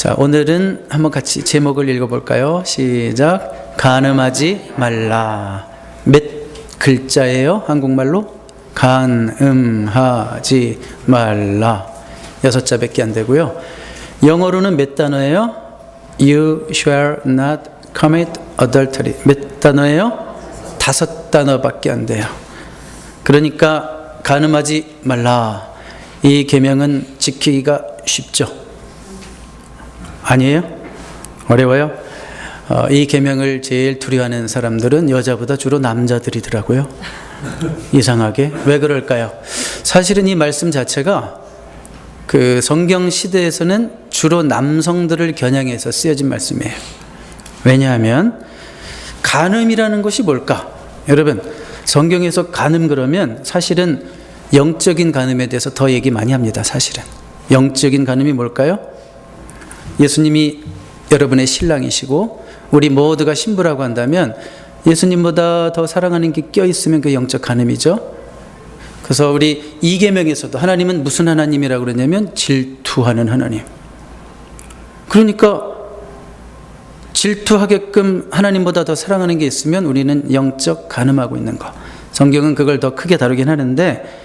자, 오늘은 한번 같이 제목을 읽어볼까요? 시작. 간음하지 말라. 몇 글자예요? 한국말로? 간음하지 말라. 6자밖에 안 되고요. 영어로는 몇 단어예요? You shall not commit adultery. 몇 단어예요? 5단어밖에 안 돼요. 그러니까 간음하지 말라. 이 계명은 지키기가 쉽죠? 아니에요? 어려워요? 이 계명을 제일 두려워하는 사람들은 여자보다 주로 남자들이더라고요. 이상하게. 왜 그럴까요? 사실은 이 말씀 자체가 그 성경 시대에서는 주로 남성들을 겨냥해서 쓰여진 말씀이에요. 왜냐하면 간음이라는 것이 뭘까? 여러분, 성경에서 간음 그러면 사실은 영적인 간음에 대해서 더 얘기 많이 합니다. 사실은 영적인 간음이 뭘까요? 예수님이 여러분의 신랑이시고 우리 모두가 신부라고 한다면 예수님보다 더 사랑하는 게 껴있으면 그 영적 간음이죠. 그래서 우리 이 계명에서도 하나님은 무슨 하나님이라고 그러냐면 질투하는 하나님. 그러니까 질투하게끔 하나님보다 더 사랑하는 게 있으면 우리는 영적 간음하고 있는 거. 성경은 그걸 더 크게 다루긴 하는데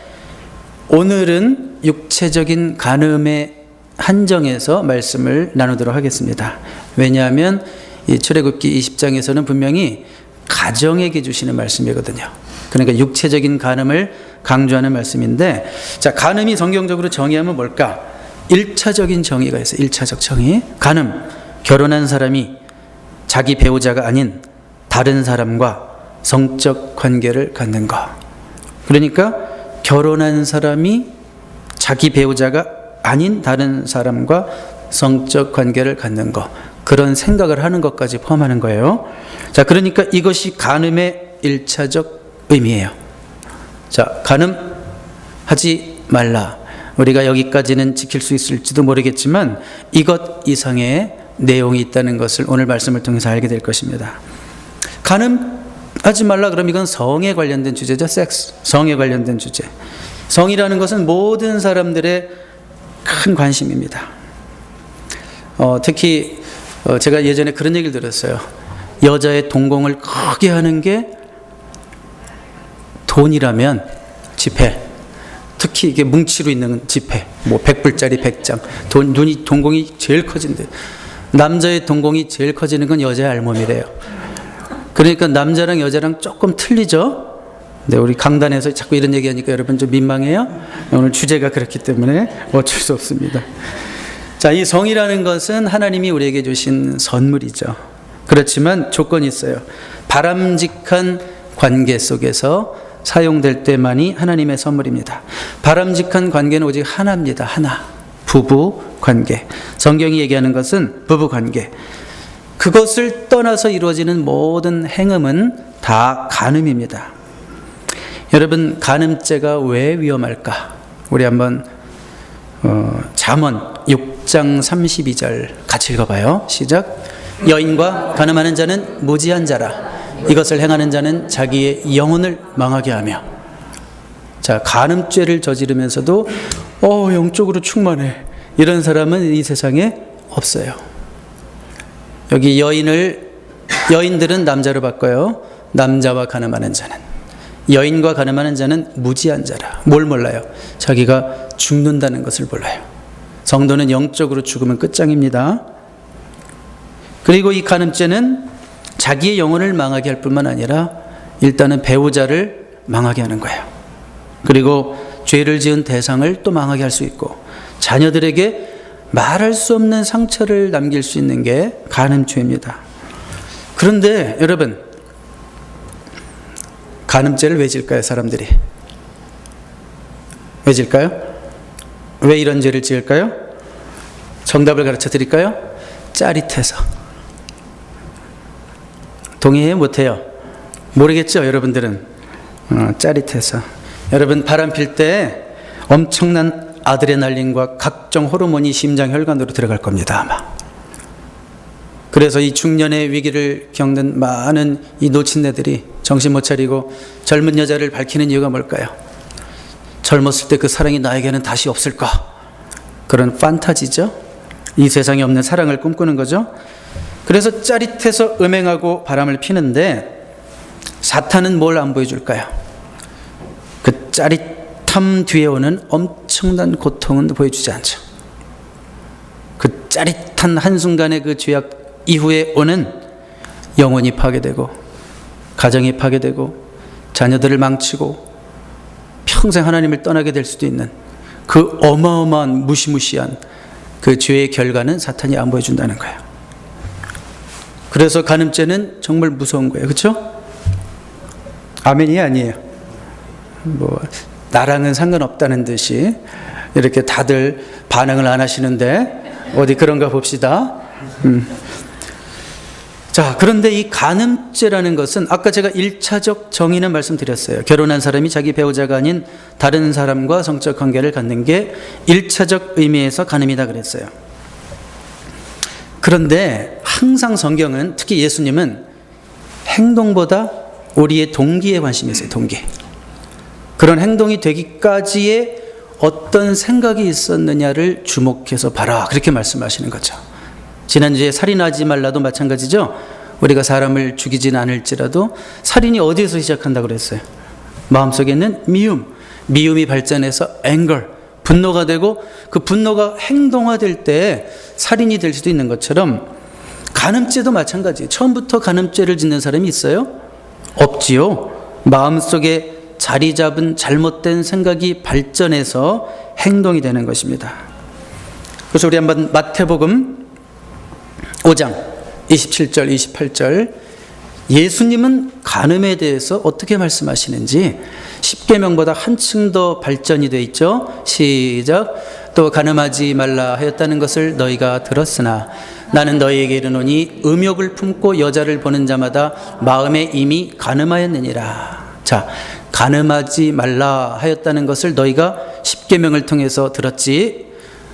오늘은 육체적인 간음의 한정해서 말씀을 나누도록 하겠습니다. 왜냐하면 이 출애굽기 20장에서는 분명히 가정에게 주시는 말씀이거든요. 그러니까 육체적인 간음을 강조하는 말씀인데, 자, 간음이 성경적으로 정의하면 뭘까? 1차적인 정의가 있어요. 1차적 정의. 간음, 결혼한 사람이 자기 배우자가 아닌 다른 사람과 성적 관계를 갖는 것. 그러니까 결혼한 사람이 자기 배우자가 아닌 다른 사람과 성적 관계를 갖는 것, 그런 생각을 하는 것까지 포함하는 거예요. 자, 그러니까 이것이 간음의 1차적 의미예요. 자, 간음하지 말라. 우리가 여기까지는 지킬 수 있을지도 모르겠지만 이것 이상의 내용이 있다는 것을 오늘 말씀을 통해서 알게 될 것입니다. 간음하지 말라 그럼 이건 성에 관련된 주제죠. 섹스, 성에 관련된 주제. 성이라는 것은 모든 사람들의 큰 관심입니다. 특히 제가 예전에 그런 얘기를 들었어요. 여자의 동공을 크게 하는 게 돈이라면 지폐, 특히 이게 뭉치로 있는 지폐, 뭐 100불짜리 100장, 동공이 제일 커진대. 남자의 동공이 제일 커지는 건 여자의 알몸이래요. 그러니까 남자랑 여자랑 조금 틀리죠? 네, 우리 강단에서 자꾸 이런 얘기하니까 여러분 좀 민망해요? 오늘 주제가 그렇기 때문에 어쩔 수 없습니다. 자, 이 성이라는 것은 하나님이 우리에게 주신 선물이죠. 그렇지만 조건이 있어요. 바람직한 관계 속에서 사용될 때만이 하나님의 선물입니다. 바람직한 관계는 오직 하나입니다. 하나. 부부 관계. 성경이 얘기하는 것은 부부 관계. 그것을 떠나서 이루어지는 모든 행음은 다 간음입니다. 여러분, 간음죄가 왜 위험할까? 우리 한번 잠언 6장 32절 같이 읽어봐요. 시작. 여인과 간음하는 자는 무지한 자라. 이것을 행하는 자는 자기의 영혼을 망하게 하며. 자, 간음죄를 저지르면서도 영적으로 충만해. 이런 사람은 이 세상에 없어요. 여기 여인들은 남자로 바꿔요. 남자와 간음하는 자는. 여인과 간음하는 자는 무지한 자라. 뭘 몰라요? 자기가 죽는다는 것을 몰라요. 성도는 영적으로 죽으면 끝장입니다. 그리고 이 간음죄는 자기의 영혼을 망하게 할 뿐만 아니라 일단은 배우자를 망하게 하는 거예요. 그리고 죄를 지은 대상을 또 망하게 할 수 있고 자녀들에게 말할 수 없는 상처를 남길 수 있는 게 간음죄입니다. 그런데 여러분, 간음죄를 왜 질까요? 사람들이 왜 질까요? 왜 이런 죄를 지을까요? 정답을 가르쳐 드릴까요? 짜릿해서. 동의해요? 못해요? 모르겠죠? 여러분들은 짜릿해서. 여러분, 바람 필 때 엄청난 아드레날린과 각종 호르몬이 심장 혈관으로 들어갈 겁니다. 아마. 그래서 이 중년의 위기를 겪는 많은 이 노친네들이 정신 못 차리고 젊은 여자를 밝히는 이유가 뭘까요? 젊었을 때 그 사랑이 나에게는 다시 없을까? 그런 판타지죠. 이 세상에 없는 사랑을 꿈꾸는 거죠. 그래서 짜릿해서 음행하고 바람을 피는데 사탄은 뭘 안 보여줄까요? 그 짜릿함 뒤에 오는 엄청난 고통은 보여주지 않죠. 그 짜릿한 한순간의 그 죄악 이후에 오는 영혼이 파괴되고 가정이 파괴되고 자녀들을 망치고 평생 하나님을 떠나게 될 수도 있는 그 어마어마한 무시무시한 그 죄의 결과는 사탄이 안 보여준다는 거예요. 그래서 간음죄는 정말 무서운 거예요. 그렇죠? 아멘이 아니에요. 뭐 나랑은 상관없다는 듯이 이렇게 다들 반응을 안 하시는데 어디 그런가 봅시다. 자, 그런데 이 간음죄라는 것은 아까 제가 1차적 정의는 말씀드렸어요. 결혼한 사람이 자기 배우자가 아닌 다른 사람과 성적 관계를 갖는 게 1차적 의미에서 간음이다 그랬어요. 그런데 항상 성경은, 특히 예수님은 행동보다 우리의 동기에 관심이 있어요. 동기. 그런 행동이 되기까지의 어떤 생각이 있었느냐를 주목해서 봐라, 그렇게 말씀하시는 거죠. 지난주에 살인하지 말라도 마찬가지죠. 우리가 사람을 죽이진 않을지라도 살인이 어디에서 시작한다고 그랬어요? 마음속에 있는 미움이 발전해서 anger, 분노가 되고 그 분노가 행동화될 때 살인이 될 수도 있는 것처럼 간음죄도 마찬가지예요. 처음부터 간음죄를 짓는 사람이 있어요? 없지요. 마음속에 자리 잡은 잘못된 생각이 발전해서 행동이 되는 것입니다. 그래서 우리 한번 마태복음 5장 27절 28절 예수님은 간음에 대해서 어떻게 말씀하시는지 10계명보다 한층 더 발전이 되어 있죠. 시작. 또 간음하지 말라 하였다는 것을 너희가 들었으나 나는 너희에게 이르노니 음욕을 품고 여자를 보는 자마다 마음에 이미 간음하였느니라. 자, 간음하지 말라 하였다는 것을 너희가 10계명을 통해서 들었지.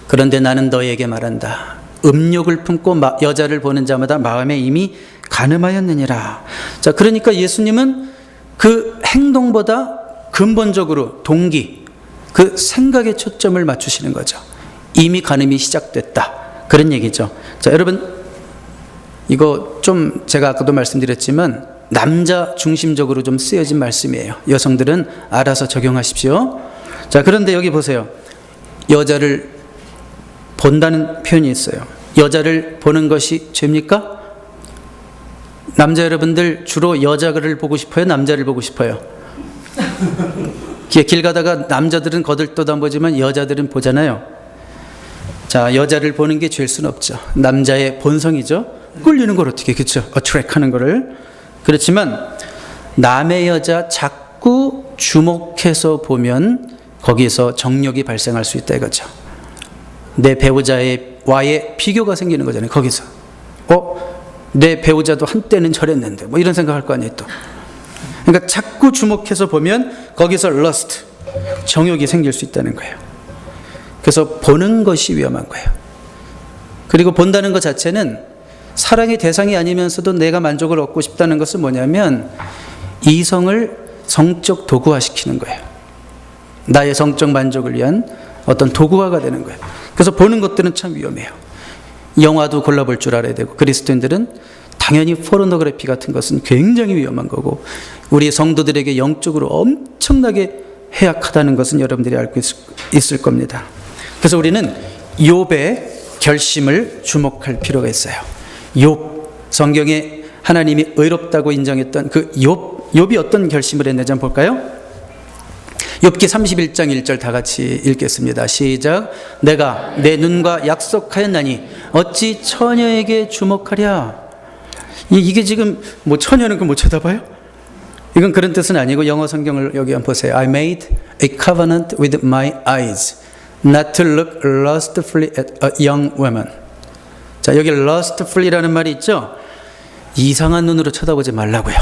그런데 나는 너희에게 말한다. 음욕을 품고 여자를 보는 자마다 마음에 이미 간음하였느니라. 자, 그러니까 예수님은 그 행동보다 근본적으로 동기, 그 생각에 초점을 맞추시는 거죠. 이미 간음이 시작됐다, 그런 얘기죠. 자, 여러분, 이거 좀 제가 아까도 말씀드렸지만 남자 중심적으로 좀 쓰여진 말씀이에요. 여성들은 알아서 적용하십시오. 자, 그런데 여기 보세요. 여자를 본다는 표현이 있어요. 여자를 보는 것이 죄입니까? 남자 여러분들 주로 여자를 보고 싶어요? 남자를 보고 싶어요? 길 가다가 남자들은 거들떠도 안 보지만 여자들은 보잖아요. 자, 여자를 보는 게 죄일 수는 없죠. 남자의 본성이죠. 끌리는 걸 어떻게, 그렇죠? 어트랙 하는 거를. 그렇지만 남의 여자 자꾸 주목해서 보면 거기서 정욕이 발생할 수 있다 이거죠. 내 배우자와의 비교가 생기는 거잖아요. 거기서 내 배우자도 한때는 저랬는데 뭐 이런 생각할 거 아니에요 또. 그러니까 자꾸 주목해서 보면 거기서 lust, 정욕이 생길 수 있다는 거예요. 그래서 보는 것이 위험한 거예요. 그리고 본다는 것 자체는 사랑의 대상이 아니면서도 내가 만족을 얻고 싶다는 것은 뭐냐면 이성을 성적 도구화시키는 거예요. 나의 성적 만족을 위한 어떤 도구화가 되는 거예요. 그래서 보는 것들은 참 위험해요. 영화도 골라볼 줄 알아야 되고, 그리스도인들은 당연히 포르노그래피 같은 것은 굉장히 위험한 거고, 우리 성도들에게 영적으로 엄청나게 해악하다는 것은 여러분들이 알고 있을 겁니다. 그래서 우리는 욥의 결심을 주목할 필요가 있어요. 욥, 성경에 하나님이 의롭다고 인정했던 그 욥이 어떤 결심을 했는지 한번 볼까요? 욥기 31장 1절 다 같이 읽겠습니다. 시작. 내가 내 눈과 약속하였나니 어찌 처녀에게 주목하랴. 이게 지금 뭐 처녀는 그 못 쳐다봐요? 이건 그런 뜻은 아니고 영어 성경을 여기 한번 보세요. I made a covenant with my eyes not to look lustfully at a young woman. 자, 여기 lustfully라는 말이 있죠. 이상한 눈으로 쳐다보지 말라고요.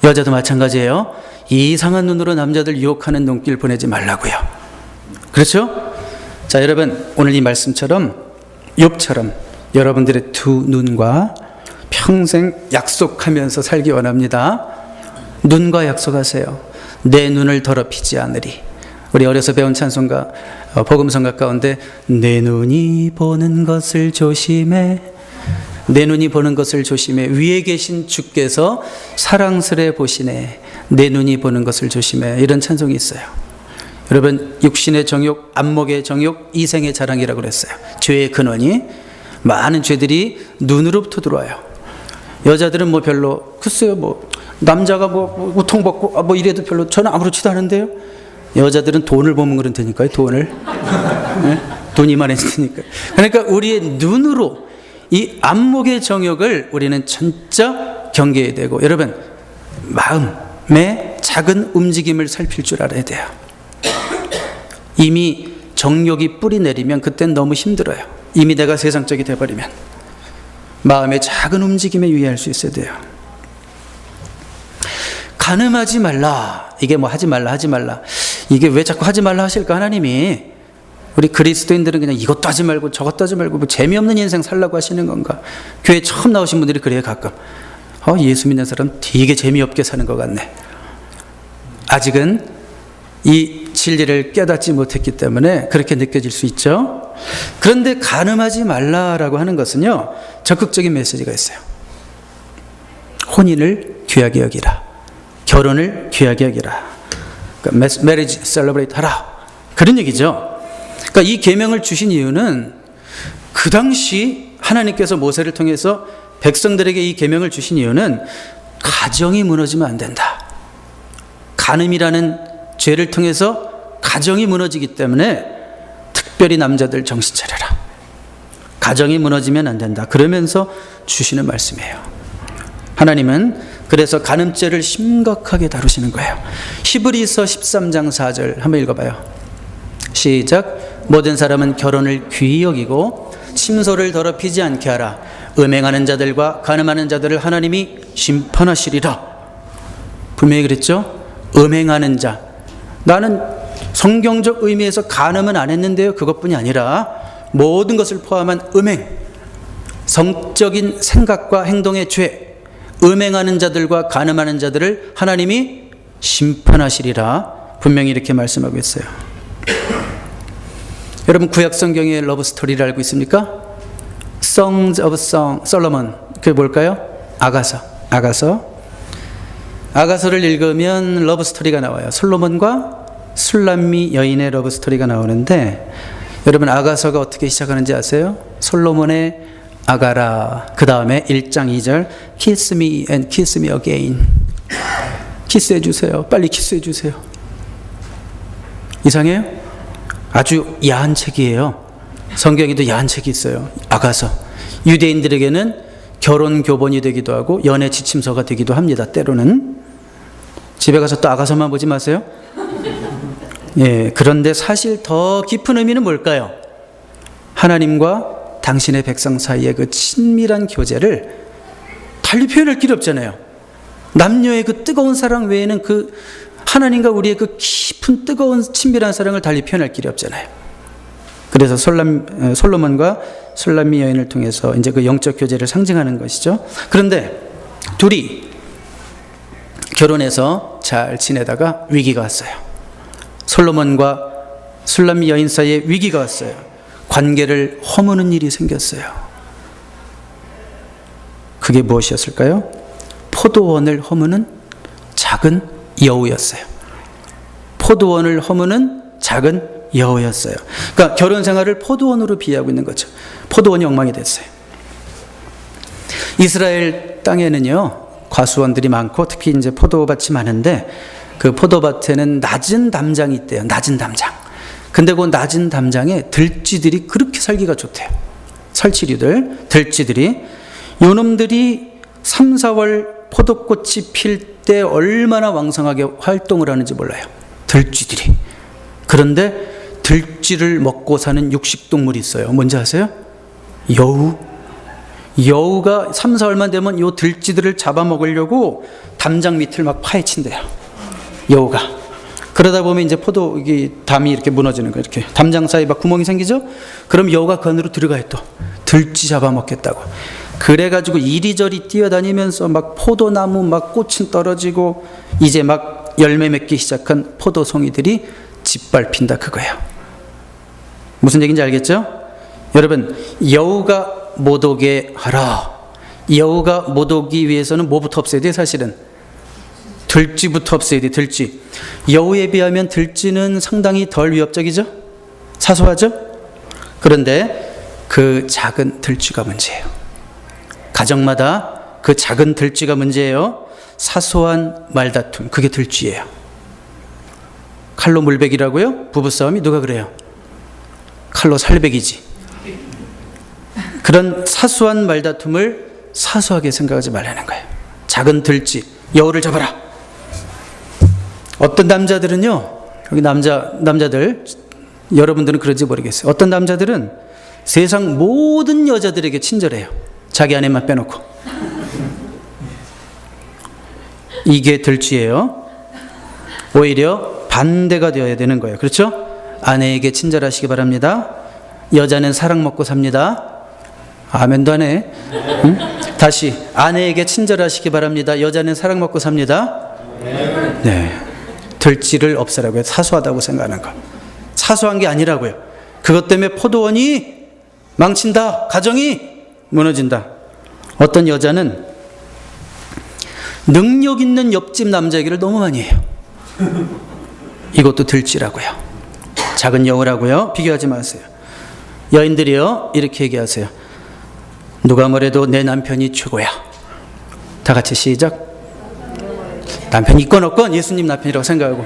여자도 마찬가지예요. 이상한 눈으로 남자들 유혹하는 눈길 보내지 말라고요. 그렇죠? 자, 여러분, 오늘 이 말씀처럼 욥처럼 여러분들의 두 눈과 평생 약속하면서 살기 원합니다. 눈과 약속하세요. 내 눈을 더럽히지 않으리. 우리 어려서 배운 찬송가, 복음성가 가운데 내 눈이 보는 것을 조심해, 내 눈이 보는 것을 조심해, 위에 계신 주께서 사랑스레 보시네, 내 눈이 보는 것을 조심해, 이런 찬송이 있어요. 여러분, 육신의 정욕, 안목의 정욕, 이생의 자랑이라고 그랬어요. 죄의 근원이 많은 죄들이 눈으로부터 들어와요. 여자들은 뭐 별로, 글쎄요, 뭐 남자가 뭐 우통벗고 뭐 이래도 별로, 저는 아무렇지도 않은데요. 여자들은 돈을 보면 그런다니까요. 돈을. 네? 돈 이만해지니까. 그러니까 우리의 눈으로 이 안목의 정욕을 우리는 진짜 경계해야 되고, 여러분, 마음의 작은 움직임을 살필 줄 알아야 돼요. 이미 정욕이 뿌리 내리면 그땐 너무 힘들어요. 이미 내가 세상적이 돼버리면. 마음의 작은 움직임에 유의할 수 있어야 돼요. 간음하지 말라. 이게 뭐 하지 말라 하지 말라, 이게 왜 자꾸 하지 말라 하실까? 하나님이 우리 그리스도인들은 그냥 이것도 하지 말고 저것도 하지 말고 뭐 재미없는 인생 살라고 하시는 건가? 교회 처음 나오신 분들이 그래요. 가끔 예수 믿는 사람 되게 재미없게 사는 것 같네. 아직은 이 진리를 깨닫지 못했기 때문에 그렇게 느껴질 수 있죠. 그런데 간음하지 말라라고 하는 것은요, 적극적인 메시지가 있어요. 혼인을 귀하게 여기라, 결혼을 귀하게 여기라, 그러니까 marriage celebrate 하라, 그런 얘기죠. 그러니까 이 계명을 주신 이유는 그 당시 하나님께서 모세를 통해서 백성들에게 이 계명을 주신 이유는 가정이 무너지면 안 된다. 간음이라는 죄를 통해서 가정이 무너지기 때문에 특별히 남자들 정신 차려라. 가정이 무너지면 안 된다. 그러면서 주시는 말씀이에요. 하나님은 그래서 간음죄를 심각하게 다루시는 거예요. 히브리서 13장 4절 한번 읽어봐요. 시작. 모든 사람은 결혼을 귀히 여기고 침소를 더럽히지 않게 하라. 음행하는 자들과 간음하는 자들을 하나님이 심판하시리라. 분명히 그랬죠. 음행하는 자. 나는 성경적 의미에서 간음은 안 했는데요, 그것뿐이 아니라 모든 것을 포함한 음행, 성적인 생각과 행동의 죄, 음행하는 자들과 간음하는 자들을 하나님이 심판하시리라. 분명히 이렇게 말씀하고 있어요. 여러분, 구약 성경의 러브 스토리를 알고 있습니까? Songs of Solomon. 그게 뭘까요? 아가서를 읽으면 러브 스토리가 나와요. 솔로몬과 술람미 여인의 러브 스토리가 나오는데, 여러분, 아가서가 어떻게 시작하는지 아세요? 솔로몬의 아가라, 그 다음에 1장 2절 Kiss me and kiss me again. 키스해 주세요. 빨리 키스해 주세요. 이상해요? 아주 야한 책이에요. 성경에도 야한 책이 있어요. 아가서. 유대인들에게는 결혼 교본이 되기도 하고 연애 지침서가 되기도 합니다. 때로는. 집에 가서 또 아가서만 보지 마세요. 예, 그런데 사실 더 깊은 의미는 뭘까요? 하나님과 당신의 백성 사이의 그 친밀한 교제를 달리 표현할 길이 없잖아요. 남녀의 그 뜨거운 사랑 외에는 그 하나님과 우리의 그 깊은 뜨거운 친밀한 사랑을 달리 표현할 길이 없잖아요. 그래서 솔로몬과 술람미 여인을 통해서 이제 그 영적 교제를 상징하는 것이죠. 그런데 둘이 결혼해서 잘 지내다가 위기가 왔어요. 솔로몬과 술람미 여인 사이에 위기가 왔어요. 관계를 허무는 일이 생겼어요. 그게 무엇이었을까요? 포도원을 허무는 작은 여우였어요. 포도원을 허무는 작은 여우였어요. 그러니까 결혼 생활을 포도원으로 비유하고 있는 거죠. 포도원이 엉망이 됐어요. 이스라엘 땅에는요, 과수원들이 많고 특히 이제 포도밭이 많은데, 그 포도밭에는 낮은 담장이 있대요. 낮은 담장. 근데 그 낮은 담장에 들쥐들이 그렇게 살기가 좋대요. 설치류들, 들쥐들이. 요놈들이 3, 4월 포도꽃이 필 때 얼마나 왕성하게 활동을 하는지 몰라요. 들쥐들이. 그런데 들쥐를 먹고 사는 육식동물이 있어요. 뭔지 아세요? 여우. 여우가 3, 4월만 되면 요 들쥐들을 잡아먹으려고 담장 밑을 막 파헤친대요. 여우가. 그러다 보면 이제 담이 이렇게 무너지는 거예요. 이렇게 담장 사이에 막 구멍이 생기죠? 그럼 여우가 그 안으로 들어가요. 또 들쥐 잡아먹겠다고. 그래가지고 이리저리 뛰어다니면서 막 포도나무 막 꽃은 떨어지고 이제 막 열매 맺기 시작한 포도송이들이 짓밟힌다 그거예요. 무슨 얘기인지 알겠죠? 여러분, 여우가 못 오게 하라. 여우가 못 오기 위해서는 뭐부터 없애야 돼? 사실은 들쥐부터 없애야 돼. 들쥐. 여우에 비하면 들쥐는 상당히 덜 위협적이죠? 사소하죠? 그런데 그 작은 들쥐가 문제예요. 가정마다 그 작은 들쥐가 문제예요. 사소한 말다툼, 그게 들쥐예요. 칼로 물베기라고요? 부부싸움이 누가 그래요? 칼로 살베기지. 그런 사소한 말다툼을 사소하게 생각하지 말라는 거예요. 작은 들쥐, 여우를 잡아라. 어떤 남자들은요, 여기 남자들, 여러분들은 그런지 모르겠어요. 어떤 남자들은 세상 모든 여자들에게 친절해요. 자기 아내만 빼놓고. 이게 들쥐예요. 오히려 반대가 되어야 되는 거예요. 그렇죠? 아내에게 친절하시기 바랍니다. 여자는 사랑 먹고 삽니다. 아멘도 안 해. 응? 다시, 아내에게 친절하시기 바랍니다. 여자는 사랑 먹고 삽니다. 네. 들쥐를 없애라고요. 사소하다고 생각하는 거. 사소한 게 아니라고요. 그것 때문에 포도원이 망친다. 가정이 무너진다. 어떤 여자는 능력 있는 옆집 남자 얘기를 너무 많이 해요. 이것도 들쥐라고요. 작은 여우라고요. 비교하지 마세요. 여인들이요, 이렇게 얘기하세요. 누가 뭐래도 내 남편이 최고야. 다 같이 시작. 남편 있건 없건 예수님 남편이라고 생각하고.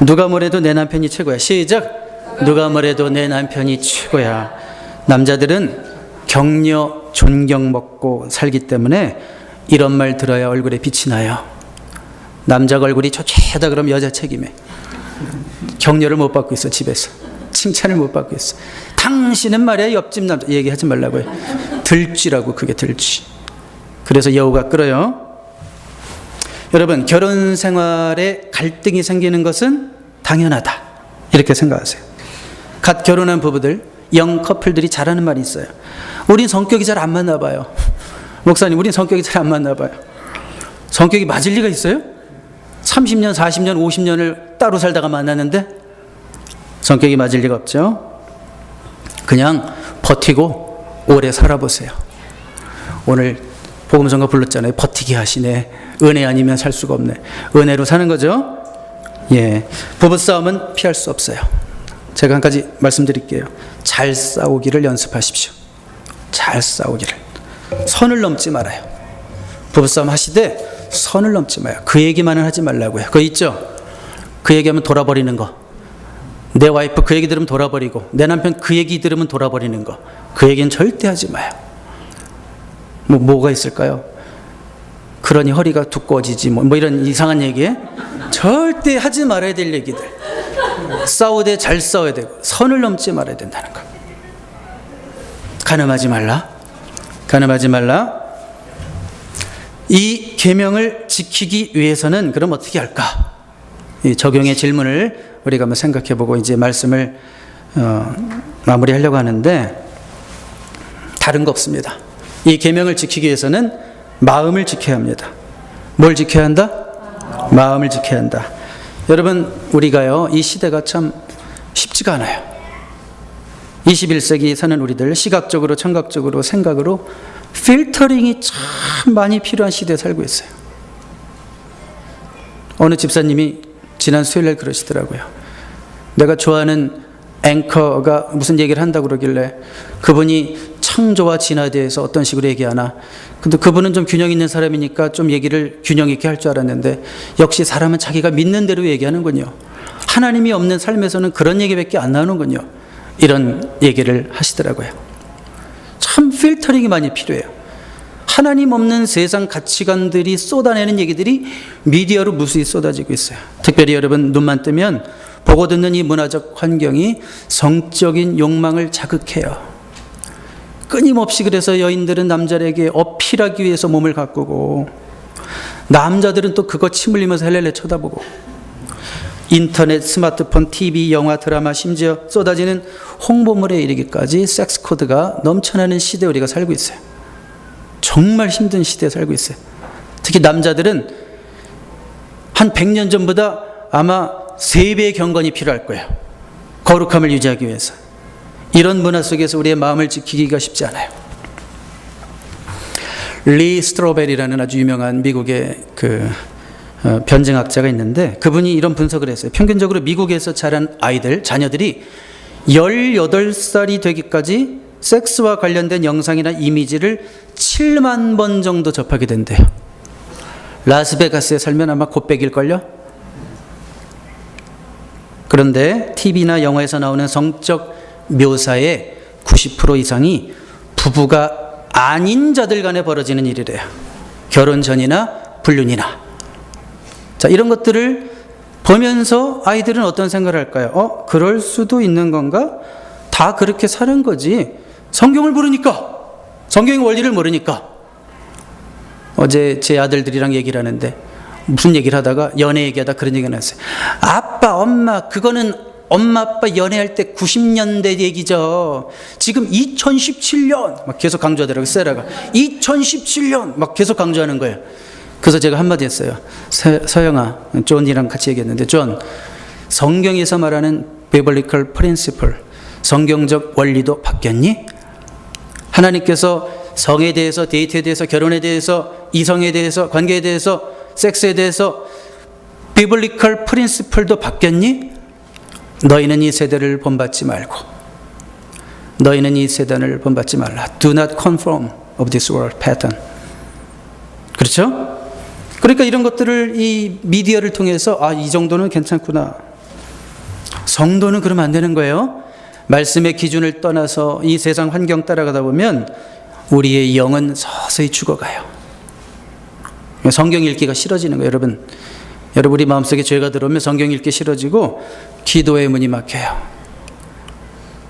누가 뭐래도 내 남편이 최고야. 시작. 누가 뭐래도 내 남편이 최고야. 남자들은 격려, 존경 먹고 살기 때문에 이런 말 들어야 얼굴에 빛이 나요. 남자가 얼굴이 좋다 그러면 여자 책임해. 격려를 못 받고 있어. 집에서 칭찬을 못 받고 있어. 당신은 말이야 옆집 남자 얘기하지 말라고요. 들쥐라고. 그게 들쥐. 그래서 여우가 끌어요. 여러분, 결혼 생활에 갈등이 생기는 것은 당연하다 이렇게 생각하세요. 갓 결혼한 부부들, 영 커플들이 잘하는 말이 있어요. 우린 성격이 잘 안 맞나 봐요. 목사님, 우린 성격이 잘 안 맞나 봐요. 성격이 맞을 리가 있어요? 30년, 40년, 50년을 따로 살다가 만났는데 성격이 맞을 리가 없죠. 그냥 버티고 오래 살아보세요. 오늘 복음성가 불렀잖아요. 버티게 하시네. 은혜 아니면 살 수가 없네. 은혜로 사는 거죠. 예, 부부싸움은 피할 수 없어요. 제가 한 가지 말씀드릴게요. 잘 싸우기를 연습하십시오. 잘 싸우기를. 선을 넘지 말아요. 부부싸움 하시되 선을 넘지 마요. 그 얘기만은 하지 말라고요. 그거 있죠? 그 얘기하면 돌아버리는 거. 내 와이프 그 얘기 들으면 돌아버리고, 내 남편 그 얘기 들으면 돌아버리는 거. 그 얘기는 절대 하지 마요. 뭐가 있을까요? 그러니 허리가 두꺼워지지 뭐 이런 이상한 얘기에 절대 하지 말아야 될 얘기들. 싸우되 잘 싸워야 되고 선을 넘지 말아야 된다는 거. 간음하지 말라. 간음하지 말라. 이 계명을 지키기 위해서는 그럼 어떻게 할까? 이 적용의 질문을 우리가 한번 생각해 보고 이제 말씀을 마무리하려고 하는데, 다른 거 없습니다. 이 계명을 지키기 위해서는 마음을 지켜야 합니다. 뭘 지켜야 한다? 마음을 지켜야 한다. 여러분, 우리가요, 이 시대가 참 쉽지가 않아요. 21세기 사는 우리들, 시각적으로, 청각적으로, 생각으로 필터링이 참 많이 필요한 시대에 살고 있어요. 어느 집사님이 지난 수요일날 그러시더라고요. 내가 좋아하는 앵커가 무슨 얘기를 한다고 그러길래 그분이 창조와 진화에 대해서 어떤 식으로 얘기하나. 근데 그분은 좀 균형 있는 사람이니까 좀 얘기를 균형 있게 할 줄 알았는데, 역시 사람은 자기가 믿는 대로 얘기하는군요. 하나님이 없는 삶에서는 그런 얘기밖에 안 나오는군요. 이런 얘기를 하시더라고요. 참 필터링이 많이 필요해요. 하나님 없는 세상 가치관들이 쏟아내는 얘기들이 미디어로 무수히 쏟아지고 있어요. 특별히 여러분 눈만 뜨면 보고 듣는 이 문화적 환경이 성적인 욕망을 자극해요. 끊임없이 그래서 여인들은 남자에게 어필하기 위해서 몸을 가꾸고, 남자들은 또 그거 침 흘리면서 헬렐레 쳐다보고, 인터넷, 스마트폰, TV, 영화, 드라마, 심지어 쏟아지는 홍보물에 이르기까지 섹스 코드가 넘쳐나는 시대에 우리가 살고 있어요. 정말 힘든 시대에 살고 있어요. 특히 남자들은 한 100년 전보다 아마 3배의 경건이 필요할 거예요. 거룩함을 유지하기 위해서. 이런 문화 속에서 우리의 마음을 지키기가 쉽지 않아요. 리 스트로벨이라는 아주 유명한 미국의 변증학자가 있는데, 그분이 이런 분석을 했어요. 평균적으로 미국에서 자란 아이들, 자녀들이 18살이 되기까지 섹스와 관련된 영상이나 이미지를 7만 번 정도 접하게 된대요. 라스베가스에 살면 아마 곱백일걸요? 그런데 TV나 영화에서 나오는 성적 묘사의 90% 이상이 부부가 아닌 자들 간에 벌어지는 일이래요. 결혼 전이나 불륜이나. 자, 이런 것들을 보면서 아이들은 어떤 생각을 할까요? 그럴 수도 있는 건가? 다 그렇게 사는 거지. 성경을 모르니까. 성경의 원리를 모르니까. 어제 제 아들들이랑 얘기를 하는데 무슨 얘기를 하다가 연애 얘기하다 그런 얘기가 나왔어요. 아빠, 엄마, 그거는 엄마 아빠 연애할 때 90년대 얘기죠. 지금 2017년 막 계속 강조하더라고요. 세라가 2017년 막 계속 강조하는 거예요. 그래서 제가 한마디 했어요. 서영아, 존이랑 같이 얘기했는데, 존, 성경에서 말하는 biblical principle, 성경적 원리도 바뀌었니? 하나님께서 성에 대해서, 데이트에 대해서, 결혼에 대해서, 이성에 대해서, 관계에 대해서, 섹스에 대해서 biblical principle도 바뀌었니? 너희는 이 세대를 본받지 말고, 너희는 이 세대를 본받지 말라. Do not conform of this world pattern. 그렇죠? 그러니까 이런 것들을 이 미디어를 통해서 이 정도는 괜찮구나. 성도는 그러면 안 되는 거예요. 말씀의 기준을 떠나서 이 세상 환경 따라가다 보면 우리의 영은 서서히 죽어가요. 성경 읽기가 싫어지는 거예요. 여러분 우리 마음속에 죄가 들어오면 성경 읽기 싫어지고 기도의 문이 막혀요.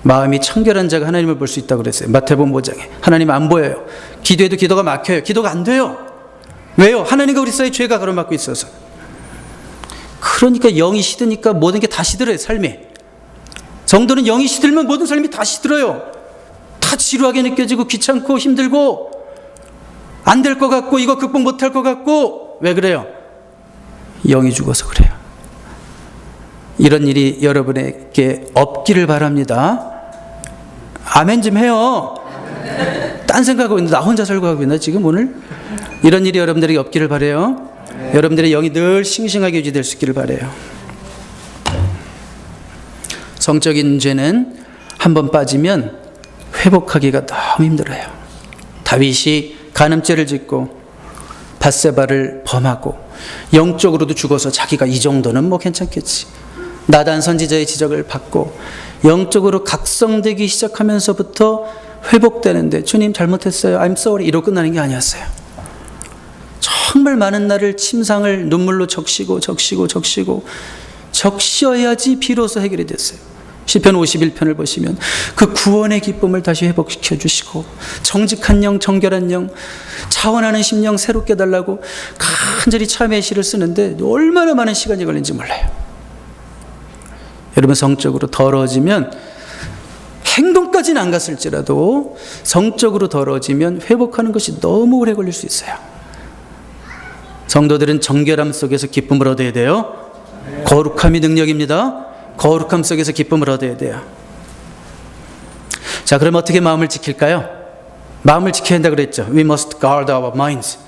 마음이 청결한 자가 하나님을 볼 수 있다고 그랬어요. 마태복음 5장에. 하나님 안 보여요. 기도해도 기도가 막혀요. 기도가 안 돼요. 왜요? 하나님과 우리 사이에 죄가 가로막고 있어서. 그러니까 영이 시드니까 모든 게 다 시들어요. 삶이. 성도는 영이 시들면 모든 삶이 다 시들어요. 다 지루하게 느껴지고 귀찮고 힘들고 안 될 것 같고 이거 극복 못할 것 같고. 왜 그래요? 영이 죽어서 그래요. 이런 일이 여러분에게 없기를 바랍니다. 아멘 좀 해요. 딴 생각하고 있는데 나 혼자 살고 하고 있나 지금 오늘? 이런 일이 여러분들에게 없기를 바라요. 여러분들의 영이 늘 싱싱하게 유지될 수 있기를 바라요. 성적인 죄는 한번 빠지면 회복하기가 너무 힘들어요. 다윗이 간음죄를 짓고 밧세바를 범하고 영적으로도 죽어서 자기가 이 정도는 뭐 괜찮겠지. 나단 선지자의 지적을 받고 영적으로 각성되기 시작하면서부터 회복되는데 주님 잘못했어요. I'm sorry. 이러고 끝나는 게 아니었어요. 정말 많은 날을 침상을 눈물로 적셔야지 비로소 해결이 됐어요. 시편 51편을 보시면 그 구원의 기쁨을 다시 회복시켜 주시고 정직한 영, 정결한 영, 차원하는 심령 새롭게 달라고 간절히 참회의 시를 쓰는데 얼마나 많은 시간이 걸린지 몰라요. 여러분 성적으로 더러워지면 행동까지는 안 갔을지라도 성적으로 더러워지면 회복하는 것이 너무 오래 걸릴 수 있어요. 성도들은 정결함 속에서 기쁨을 얻어야 돼요. 거룩함이 능력입니다. 거룩함 속에서 기쁨을 얻어야 돼요. 자, 그럼 어떻게 마음을 지킬까요? 마음을 지켜야 한다 그랬죠. We must guard our minds.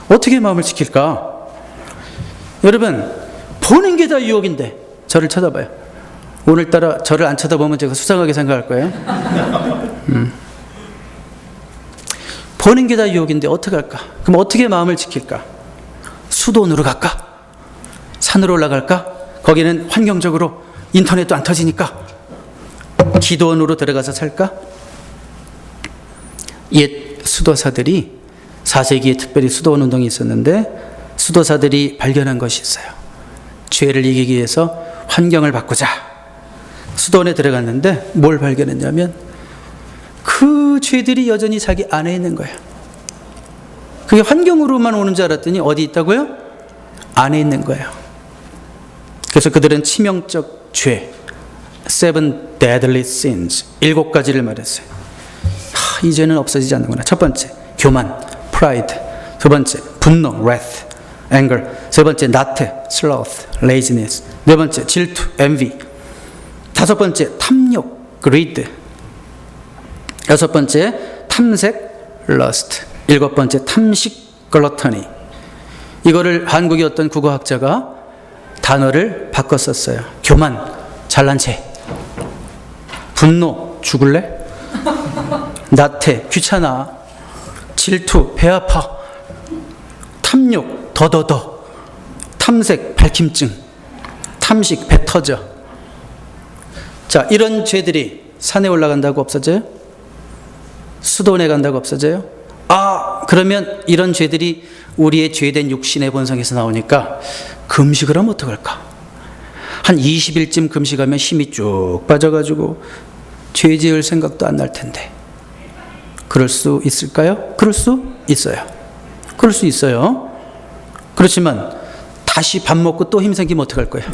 어떻게 마음을 지킬까? 여러분, 보는 게 다 유혹인데 저를 쳐다봐요. 오늘따라 저를 안 쳐다보면 제가 수상하게 생각할 거예요. 보는 게 다 유혹인데 어떻게 할까? 그럼 어떻게 마음을 지킬까? 수도원으로 갈까? 산으로 올라갈까? 거기는 환경적으로 인터넷도 안 터지니까. 기도원으로 들어가서 살까? 옛 수도사들이 4세기에 특별히 수도원 운동이 있었는데 수도사들이 발견한 것이 있어요. 죄를 이기기 위해서 환경을 바꾸자. 수도원에 들어갔는데 뭘 발견했냐면 그 죄들이 여전히 자기 안에 있는 거예요. 그게 환경으로만 오는 줄 알았더니 어디 있다고요? 안에 있는 거예요. 그래서 그들은 치명적 죄, seven deadly sins, 7가지를 말했어요. 이 죄는 없어지지 않는구나. 첫 번째, 교만, pride. 두 번째, 분노, wrath. anger. 세 번째 나태, sloth, laziness. 네 번째 질투, envy. 다섯 번째 탐욕, greed. 여섯 번째 탐색, lust. 일곱 번째 탐식, gluttony. 이거를 한국의 어떤 국어학자가 단어를 바꿔 썼어요. 교만, 잘난 체. 분노, 죽을래? 나태, 귀찮아. 질투, 배 아파. 탐욕, 더더더. 탐색, 발킴증. 탐식, 배 터져. 자, 이런 죄들이 산에 올라간다고 없어져요? 수도원에 간다고 없어져요? 그러면 이런 죄들이 우리의 죄된 육신의 본성에서 나오니까 금식을 하면 어떡할까? 한 20일쯤 금식하면 힘이 쭉 빠져가지고 죄 지을 생각도 안 날 텐데. 그럴 수 있을까요? 그럴 수 있어요. 그럴 수 있어요. 그렇지만 다시 밥 먹고 또 힘 생기면 어떡할 거예요?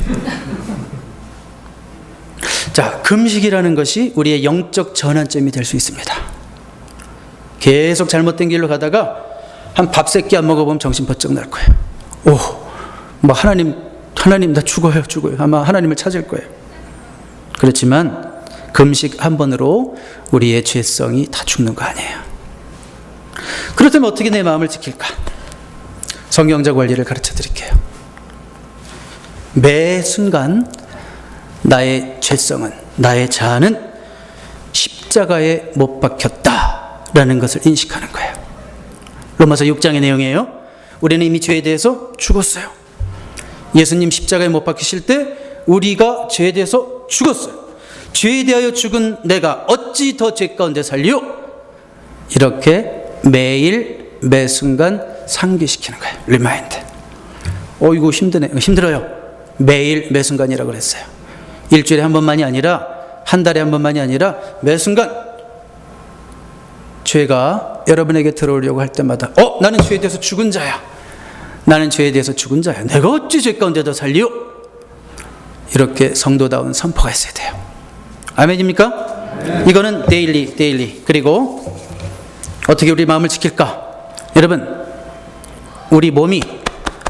자, 금식이라는 것이 우리의 영적 전환점이 될 수 있습니다. 계속 잘못된 길로 가다가 한 밥 세 끼 안 먹어보면 정신 번쩍 날 거예요. 뭐 하나님 나 죽어요. 아마 하나님을 찾을 거예요. 그렇지만 금식 한 번으로 우리의 죄성이 다 죽는 거 아니에요. 그렇다면 어떻게 내 마음을 지킬까? 성경적 원리를 가르쳐 드릴게요. 매 순간 나의 죄성은, 나의 자아는 십자가에 못 박혔다라는 것을 인식하는 거예요. 로마서 6장의 내용이에요. 우리는 이미 죄에 대해서 죽었어요. 예수님 십자가에 못 박히실 때 우리가 죄에 대해서 죽었어요. 죄에 대하여 죽은 내가 어찌 더 죄 가운데 살리요? 이렇게 매일 매 순간 상기시키는 거예요. 리마인드. 이거 힘들어요. 매일 매 순간이라고 그랬어요. 일주일에 한 번만이 아니라, 한 달에 한 번만이 아니라 매 순간 죄가 여러분에게 들어오려고 할 때마다 나는 죄에 대해서 죽은 자야. 나는 죄에 대해서 죽은 자야. 내가 어찌 죄 가운데 더 살리요? 이렇게 성도다운 선포가 있어야 돼요. 아멘입니까? 네. 이거는 데일리. 그리고 어떻게 우리 마음을 지킬까? 여러분, 우리 몸이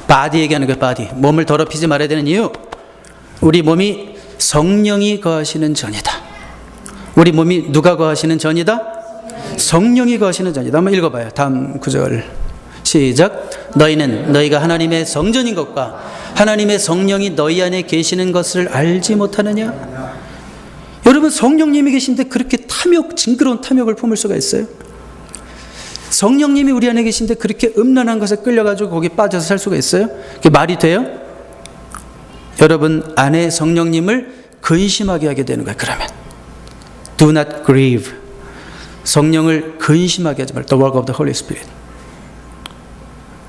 바디 얘기하는 거예요. 바디. 몸을 더럽히지 말아야 되는 이유, 우리 몸이 성령이 거하시는 전이다. 우리 몸이 누가 거하시는 전이다? 성령이 거하시는 전이다. 한번 읽어봐요. 다음 구절 시작. 너희는 너희가 하나님의 성전인 것과 하나님의 성령이 너희 안에 계시는 것을 알지 못하느냐? 여러분, 성령님이 계신데 그렇게 징그러운 탐욕을 품을 수가 있어요? 성령님이 우리 안에 계신데 그렇게 음란한 것에 끌려가지고 거기에 빠져서 살 수가 있어요? 그게 말이 돼요? 여러분 안에 성령님을 근심하게 하게 되는 거예요. 그러면 do not grieve. 성령을 근심하게 하지 말고 the work of the Holy Spirit.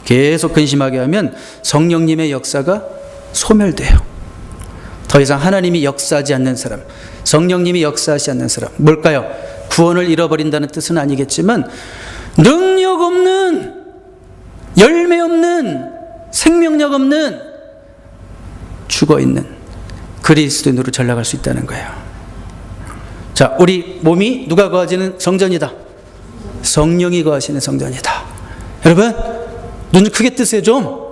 계속 근심하게 하면 성령님의 역사가 소멸돼요. 더 이상 하나님이 역사하지 않는 사람, 성령님이 역사하지 않는 사람, 뭘까요? 구원을 잃어버린다는 뜻은 아니겠지만 능력 없는, 열매 없는, 생명력 없는, 죽어있는 그리스도인으로 전락할 수 있다는 거예요. 자, 우리 몸이 누가 거하시는 성전이다? 성령이 거하시는 성전이다. 여러분, 눈 크게 뜨세요 좀.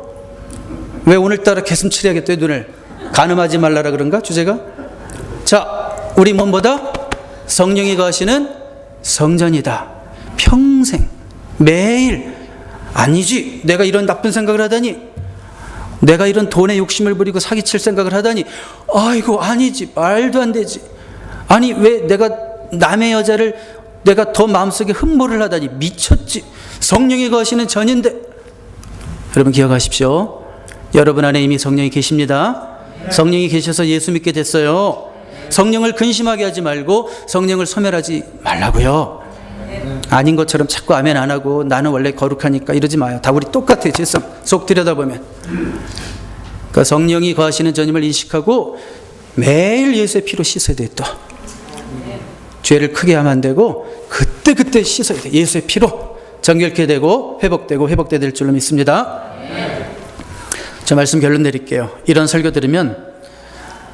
왜 오늘따라 개슴츠레하게 눈을? 간음하지 말라라 그런가 주제가? 자, 우리 몸보다 성령이 거하시는 성전이다. 평생 매일. 아니지, 내가 이런 나쁜 생각을 하다니, 내가 이런 돈에 욕심을 부리고 사기칠 생각을 하다니, 아이고 아니지, 말도 안 되지. 아니 왜 내가 남의 여자를 내가 더 마음속에 흠모를 하다니, 미쳤지. 성령이 거하시는 전인데. 여러분 기억하십시오. 여러분 안에 이미 성령이 계십니다. 성령이 계셔서 예수 믿게 됐어요. 성령을 근심하게 하지 말고 성령을 소멸하지 말라고요. 아닌 것처럼 자꾸 아멘 안 하고 나는 원래 거룩하니까 이러지 마요. 다 우리 똑같아요. 죄성 속 들여다보면. 그러니까 성령이 거하시는 전임을 인식하고 매일 예수의 피로 씻어야 돼요. 또 죄를 크게 하면 안 되고 그때 씻어야 돼요. 예수의 피로 정결케 되고 회복되게 될 줄로 믿습니다. 저 말씀 결론 내릴게요. 이런 설교 들으면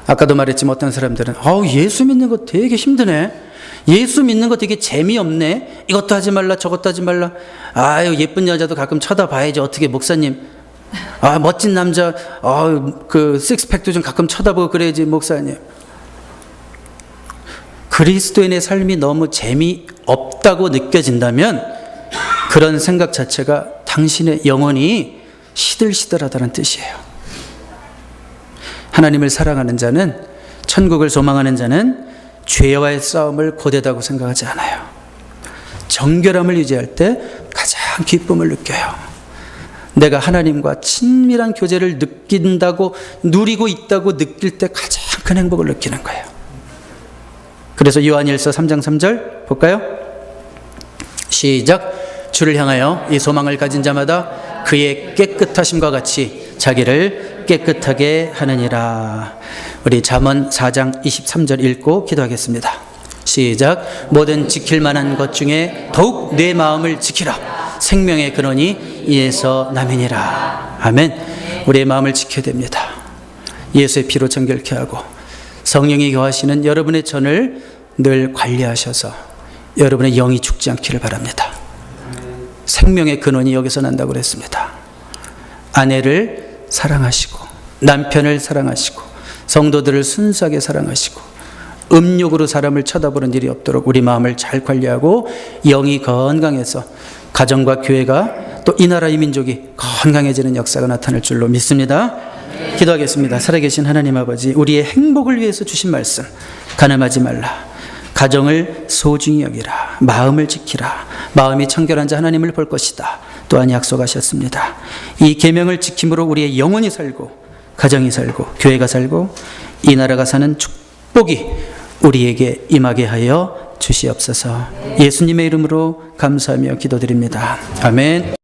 아까도 말했지만 어떤 사람들은 예수 믿는 거 되게 힘드네, 예수 믿는 거 되게 재미없네, 이것도 하지 말라 저것도 하지 말라, 아유 예쁜 여자도 가끔 쳐다봐야지, 어떻게 목사님 아, 멋진 남자, 그 식스팩도 좀 가끔 쳐다보고 그래야지, 목사님. 그리스도인의 삶이 너무 재미없다고 느껴진다면 그런 생각 자체가 당신의 영혼이 시들시들하다는 뜻이에요. 하나님을 사랑하는 자는, 천국을 소망하는 자는 죄와의 싸움을 고되다고 생각하지 않아요. 정결함을 유지할 때 가장 기쁨을 느껴요. 내가 하나님과 친밀한 교제를 느낀다고, 누리고 있다고 느낄 때 가장 큰 행복을 느끼는 거예요. 그래서 요한일서 3장 3절 볼까요? 시작. 주를 향하여 이 소망을 가진 자마다 그의 깨끗하심과 같이 자기를 깨끗하게 하느니라. 우리 잠언 4장 23절 읽고 기도하겠습니다. 시작. 뭐든 지킬 만한 것 중에 더욱 내 마음을 지키라. 생명의 근원이 이에서 남이니라. 아멘. 우리의 마음을 지켜야 됩니다. 예수의 피로 정결케 하고 성령이 거하시는 여러분의 전을 늘 관리하셔서 여러분의 영이 죽지 않기를 바랍니다. 생명의 근원이 여기서 난다고 그랬습니다. 아내를 사랑하시고 남편을 사랑하시고 성도들을 순수하게 사랑하시고 음욕으로 사람을 쳐다보는 일이 없도록 우리 마음을 잘 관리하고 영이 건강해서 가정과 교회가 또 이 나라 이 민족이 건강해지는 역사가 나타날 줄로 믿습니다. 기도하겠습니다. 살아계신 하나님 아버지, 우리의 행복을 위해서 주신 말씀, 가늠하지 말라, 가정을 소중히 여기라, 마음을 지키라, 마음이 청결한 자 하나님을 볼 것이다 또한 약속하셨습니다. 이 계명을 지킴으로 우리의 영혼이 살고 가정이 살고 교회가 살고 이 나라가 사는 축복이 우리에게 임하게 하여 주시옵소서. 예수님의 이름으로 감사하며 기도드립니다. 아멘.